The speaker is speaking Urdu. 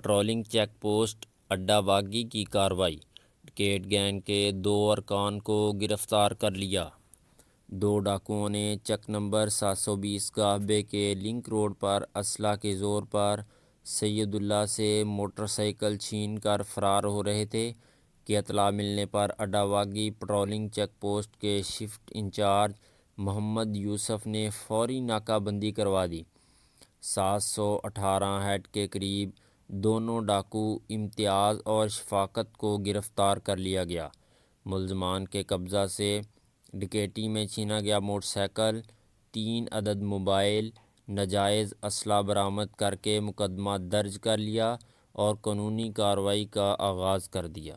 پٹرولنگ چیک پوسٹ اڈا باغی کی کارروائی، ڈکیٹ گینگ کے 2 ارکان کو گرفتار کر لیا۔ 2 ڈاکوؤں نے چک نمبر 720 گاہبے کے لنک روڈ پر اسلحہ کے زور پر سید اللہ سے موٹر سائیکل چھین کر فرار ہو رہے تھے کہ اطلاع ملنے پر اڈا باغی پٹرولنگ چیک پوسٹ کے شفٹ انچارج محمد یوسف نے فوری ناکہ بندی کروا دی۔ 718 ہیٹ کے قریب دونوں ڈاکو امتیاز اور شفاقت کو گرفتار کر لیا گیا۔ ملزمان کے قبضہ سے ڈکیتی میں چھینا گیا موٹر سائیکل، 3 عدد موبائل، ناجائز اسلحہ برآمد کر کے مقدمہ درج کر لیا اور قانونی کارروائی کا آغاز کر دیا۔